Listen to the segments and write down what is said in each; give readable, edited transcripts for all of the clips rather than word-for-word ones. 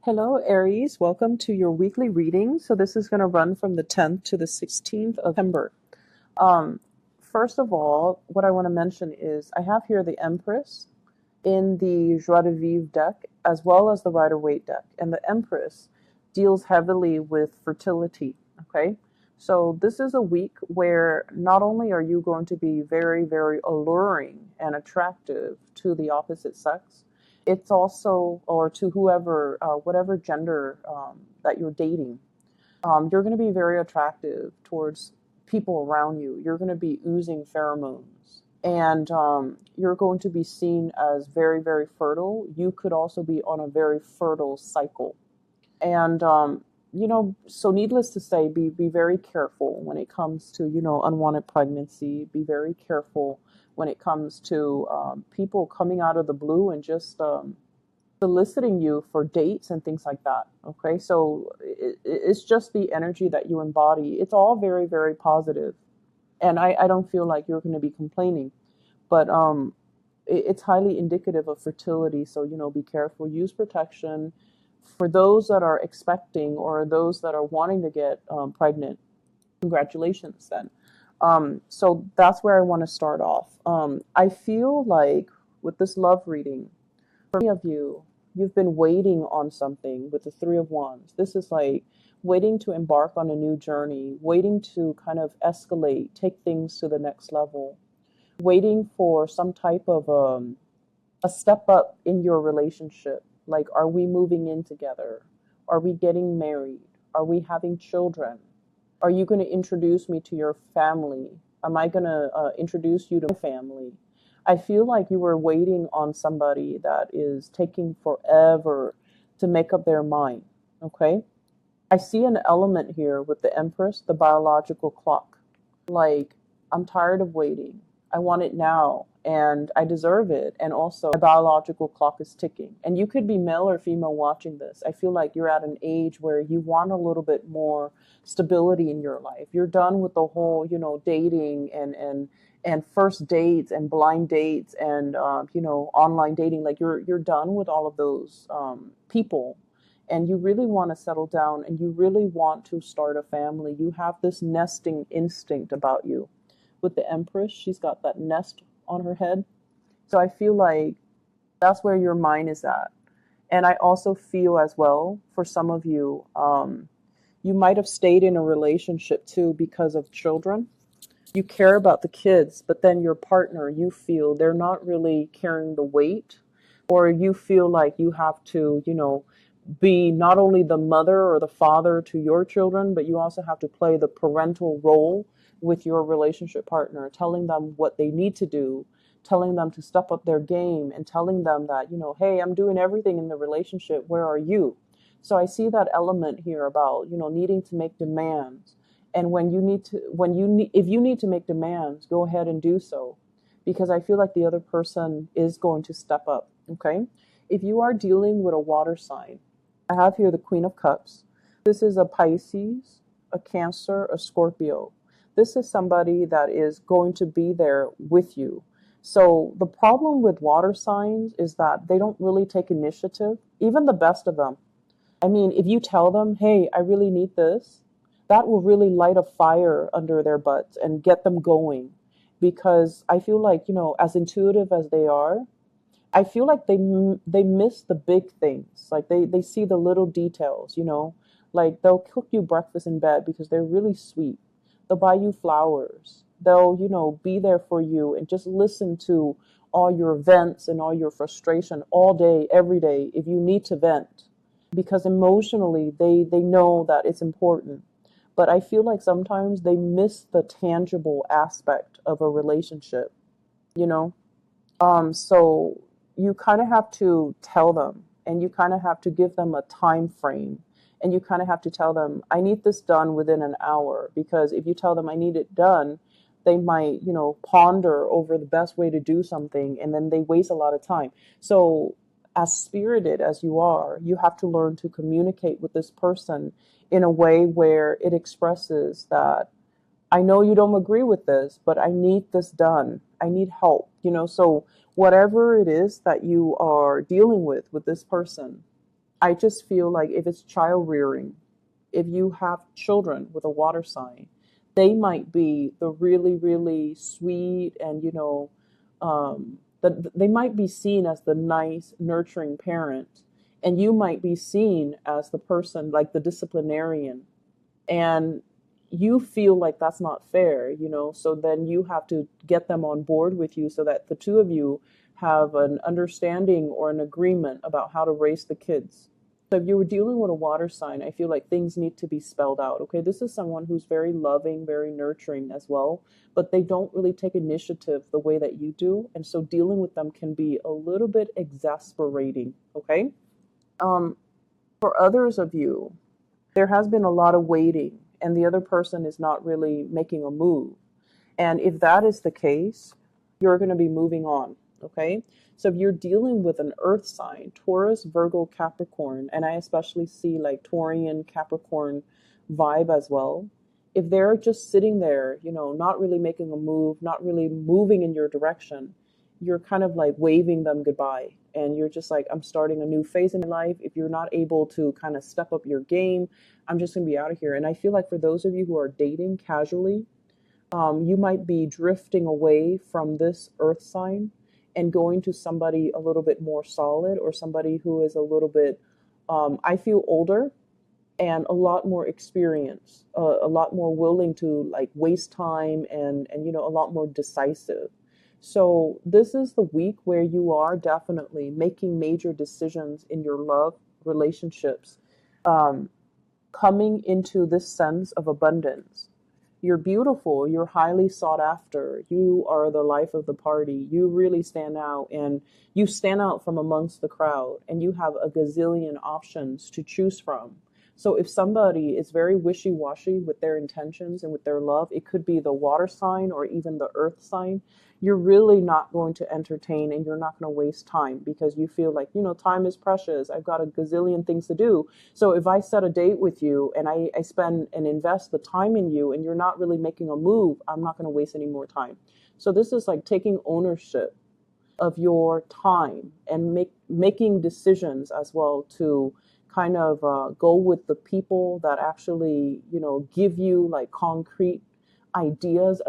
Hello, Aries. Welcome to your weekly reading. So this is going to run from the 10th to the 16th of September. Um, First of all, what I want to mention is I have here the Empress in the Joie de Vivre deck, as well as the Rider-Waite deck. And the Empress deals heavily with fertility, okay? So this is a week where not only are you going to be very, very alluring and attractive to the opposite sex, it's also, or to whoever, whatever gender that you're dating, you're going to be very attractive towards people around you. You're going to be oozing pheromones, and you're going to be seen as very, very fertile. You could also be on a very fertile cycle. And, so needless to say, be very careful when it comes to, unwanted pregnancy. Be very careful when it comes to people coming out of the blue and just soliciting you for dates and things like that. Okay, so it's just the energy that you embody. It's all very, very positive, and I don't feel like you're going to be complaining, but it's highly indicative of fertility. So be careful. Use protection for those that are expecting or those that are wanting to get pregnant. Congratulations, then. So that's where I want to start off. I feel like with this love reading, for many of you, you've been waiting on something with the Three of Wands. This is like waiting to embark on a new journey, waiting to kind of escalate, take things to the next level, waiting for some type of a step up in your relationship. Like, are we moving in together? Are we getting married? Are we having children? Are you going to introduce me to your family? Am I going to introduce you to my family? I feel like you were waiting on somebody that is taking forever to make up their mind. Okay? I see an element here with the Empress, the biological clock. Like, I'm tired of waiting. I want it now, and I deserve it. And also, my biological clock is ticking. And you could be male or female watching this. I feel like you're at an age where you want a little bit more stability in your life. You're done with the whole, dating and first dates and blind dates and online dating. Like, you're done with all of those people, and you really want to settle down, and you really want to start a family. You have this nesting instinct about you. With the Empress, she's got that nest on her head. So I feel like that's where your mind is at. And I also feel as well, for some of you, you might have stayed in a relationship too because of children. You care about the kids, but then your partner, you feel they're not really carrying the weight, or you feel like you have to, be not only the mother or the father to your children, but you also have to play the parental role with your relationship partner, telling them what they need to do, telling them to step up their game, and telling them that, hey, I'm doing everything in the relationship. Where are you? So I see that element here about, needing to make demands. And if you need to make demands, go ahead and do so, because I feel like the other person is going to step up. Okay. If you are dealing with a water sign, I have here the Queen of Cups. This is a Pisces, a Cancer, a Scorpio. This is somebody that is going to be there with you. So the problem with water signs is that they don't really take initiative, even the best of them. I mean, if you tell them, hey, I really need this, that will really light a fire under their butts and get them going. Because I feel like, as intuitive as they are, I feel like they miss the big things. Like they see the little details, like they'll cook you breakfast in bed because they're really sweet. They'll buy you flowers. They'll, be there for you and just listen to all your vents and all your frustration all day, every day, if you need to vent. Because emotionally, they know that it's important. But I feel like sometimes they miss the tangible aspect of a relationship, you know? So you kind of have to tell them, and you kind of have to give them a time frame, and you kind of have to tell them, I need this done within an hour. Because if you tell them I need it done, they might, ponder over the best way to do something, and then they waste a lot of time. So as spirited as you are, you have to learn to communicate with this person in a way where it expresses that, I know you don't agree with this, but I need this done. I need help, So whatever it is that you are dealing with this person, I just feel like if it's child rearing, if you have children with a water sign, they might be the really, really sweet and, they might be seen as the nice, nurturing parent. And you might be seen as the person, like the disciplinarian. And you feel like that's not fair, so then you have to get them on board with you so that the two of you have an understanding or an agreement about how to raise the kids. So if you were dealing with a water sign, I feel like things need to be spelled out. Okay, this is someone who's very loving, very nurturing as well, but they don't really take initiative the way that you do. And so dealing with them can be a little bit exasperating. Okay. Um, for others of you, there has been a lot of waiting and the other person is not really making a move. And if that is the case, you're going to be moving on. Okay. So if you're dealing with an earth sign, Taurus, Virgo, Capricorn, and I especially see like Taurian, Capricorn vibe as well. If they're just sitting there, not really making a move, not really moving in your direction, you're kind of like waving them goodbye. And you're just like, I'm starting a new phase in my life. If you're not able to kind of step up your game, I'm just going to be out of here. And I feel like for those of you who are dating casually, you might be drifting away from this earth sign and going to somebody a little bit more solid or somebody who is a little bit, I feel, older and a lot more experience, a lot more willing to like waste time and a lot more decisive. So this is the week where you are definitely making major decisions in your love relationships, um, coming into this sense of abundance. You're beautiful, you're highly sought after, you are the life of the party, you really stand out, and you stand out from amongst the crowd, and you have a gazillion options to choose from. So if somebody is very wishy-washy with their intentions and with their love, it could be the water sign or even the earth sign. You're really not going to entertain and you're not going to waste time because you feel like, time is precious. I've got a gazillion things to do. So if I set a date with you and I spend and invest the time in you and you're not really making a move, I'm not going to waste any more time. So this is like taking ownership of your time and making decisions as well to kind of go with the people that actually, give you like concrete ideas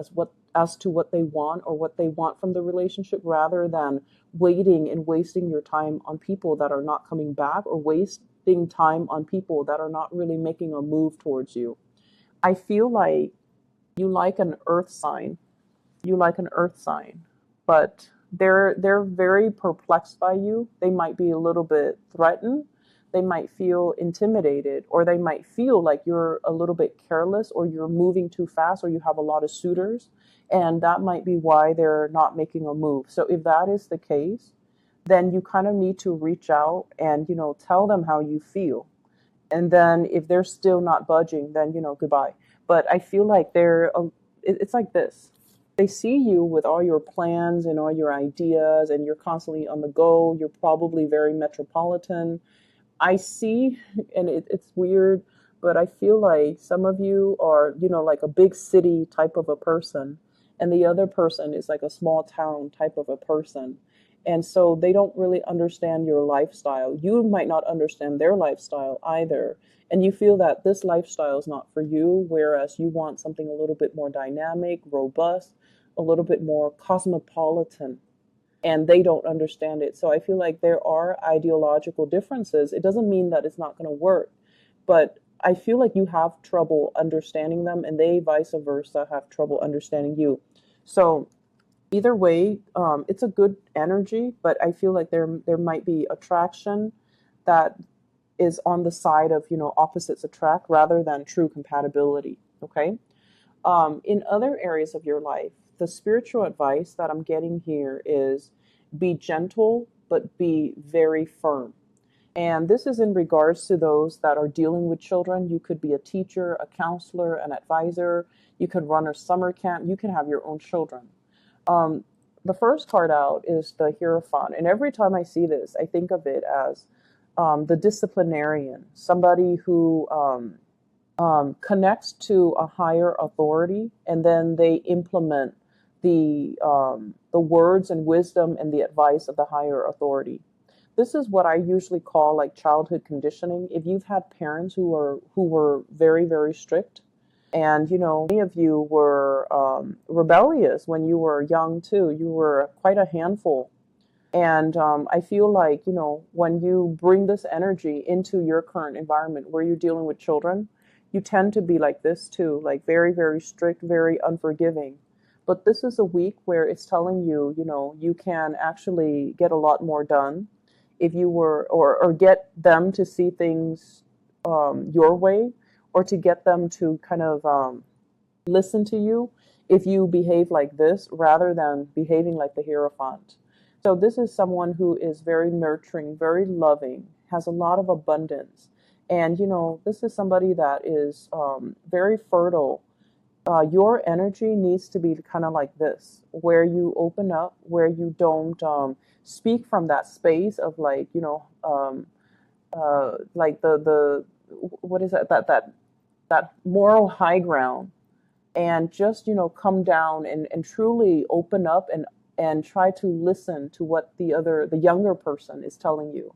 as to what they want or what they want from the relationship rather than waiting and wasting your time on people that are not coming back or wasting time on people that are not really making a move towards you. I feel like you like an earth sign. You like an earth sign, but they're very perplexed by you. They might be a little bit threatened. They might feel intimidated, or they might feel like you're a little bit careless or you're moving too fast or you have a lot of suitors. And that might be why they're not making a move. So if that is the case, then you kind of need to reach out and, tell them how you feel. And then if they're still not budging, then, goodbye. But I feel like it's like this. They see you with all your plans and all your ideas and you're constantly on the go. You're probably very metropolitan. I see, and it's weird, but I feel like some of you are, like a big city type of a person, and the other person is like a small town type of a person. And so they don't really understand your lifestyle. You might not understand their lifestyle either. And you feel that this lifestyle is not for you, whereas you want something a little bit more dynamic, robust, a little bit more cosmopolitan, and they don't understand it. So I feel like there are ideological differences. It doesn't mean that it's not going to work, but I feel like you have trouble understanding them and they vice versa have trouble understanding you. So either way, it's a good energy, but I feel like there might be attraction that is on the side of, opposites attract rather than true compatibility. Okay. In other areas of your life, the spiritual advice that I'm getting here is be gentle, but be very firm. And this is in regards to those that are dealing with children. You could be a teacher, a counselor, an advisor. You could run a summer camp. You can have your own children. Um, the first card out is the Hierophant. And every time I see this, I think of it as the disciplinarian, somebody who connects to a higher authority, and then they implement the words and wisdom and the advice of the higher authority. This is what I usually call like childhood conditioning. If you've had parents who were very, very strict, and many of you were rebellious when you were young too. You were quite a handful. And I feel like, when you bring this energy into your current environment where you're dealing with children, you tend to be like this too, like very, very strict, very unforgiving. But this is a week where it's telling you, you can actually get a lot more done if you were, or get them to see things your way, or to get them to kind of listen to you if you behave like this rather than behaving like the Hierophant. So this is someone who is very nurturing, very loving, has a lot of abundance. And, this is somebody that is very fertile. Your energy needs to be kind of like this, where you open up, where you don't speak from that space of like, like the what is that moral high ground, and just come down and truly open up and try to listen to what the younger person is telling you.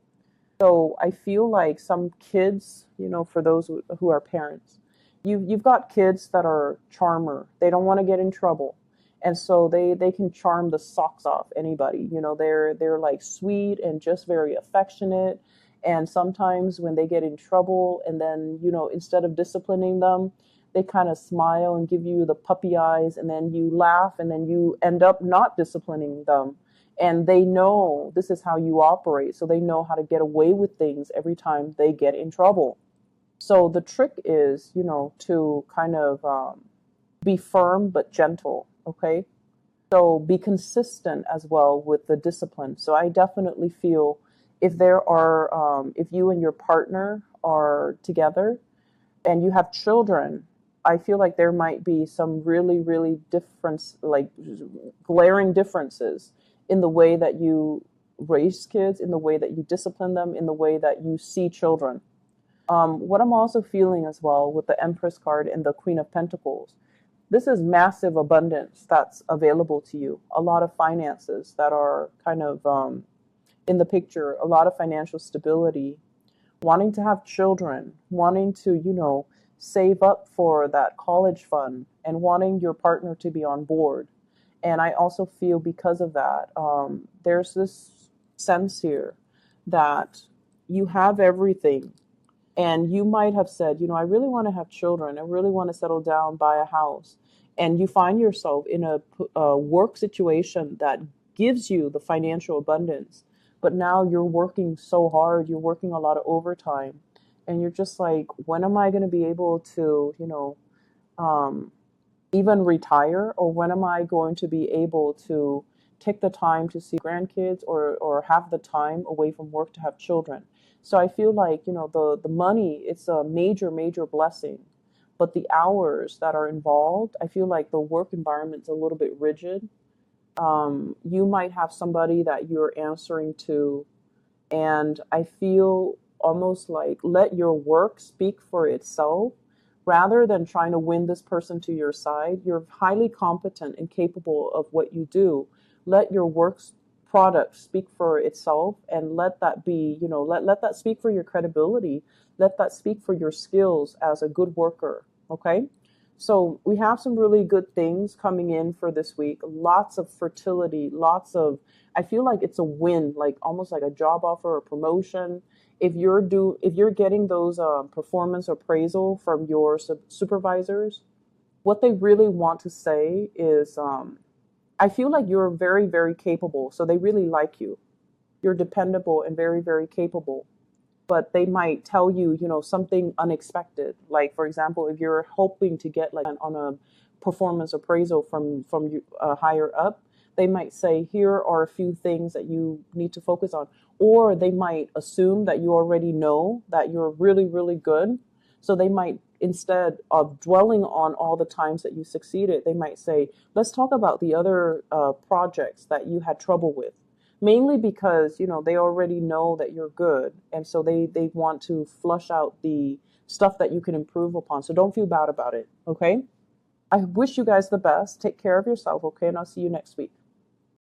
So I feel like some kids, for those who are parents, you've got kids that are charmer. They don't want to get in trouble, and so they can charm the socks off anybody. They're like sweet and just very affectionate. And sometimes when they get in trouble, and then instead of disciplining them, they kind of smile and give you the puppy eyes, and then you laugh, and then you end up not disciplining them. And they know this is how you operate, so they know how to get away with things every time they get in trouble. So the trick is, to kind of be firm but gentle, okay? So be consistent as well with the discipline. So I definitely feel if you and your partner are together and you have children, I feel like there might be some really, really difference, like glaring differences in the way that you raise kids, in the way that you discipline them, in the way that you see children. What I'm also feeling as well with the Empress card and the Queen of Pentacles, this is massive abundance that's available to you. A lot of finances that are kind of in the picture, a lot of financial stability, wanting to have children, wanting to, save up for that college fund, and wanting your partner to be on board. And I also feel because of that, there's this sense here that you have everything. And you might have said, I really want to have children. I really want to settle down, buy a house. And you find yourself in a work situation that gives you the financial abundance. But now you're working so hard, you're working a lot of overtime. And you're just like, when am I going to be able to, um, even retire? Or when am I going to be able to take the time to see grandkids, or have the time away from work to have children? So I feel like, the money, it's a major, major blessing. But the hours that are involved, I feel like the work environment's a little bit rigid. You might have somebody that you're answering to, and I feel almost like let your work speak for itself rather than trying to win this person to your side. You're highly competent and capable of what you do. Let your work product speak for itself, and let that be, let that speak for your credibility. Let that speak for your skills as a good worker. Okay. So we have some really good things coming in for this week. Lots of fertility, I feel like it's a win, like almost like a job offer or promotion. If you're getting those performance appraisal from your supervisors, what they really want to say is, I feel like you're very, very capable. So they really like you. You're dependable and very, very capable. But they might tell you, something unexpected. Like, for example, if you're hoping to get like on a performance appraisal from you, higher up, they might say, here are a few things that you need to focus on. Or they might assume that you already know that you're really, really good. So they might, instead of dwelling on all the times that you succeeded, they might say, let's talk about the other projects that you had trouble with. Mainly because, they already know that you're good. And so they want to flush out the stuff that you can improve upon. So don't feel bad about it. Okay. I wish you guys the best. Take care of yourself. Okay. And I'll see you next week.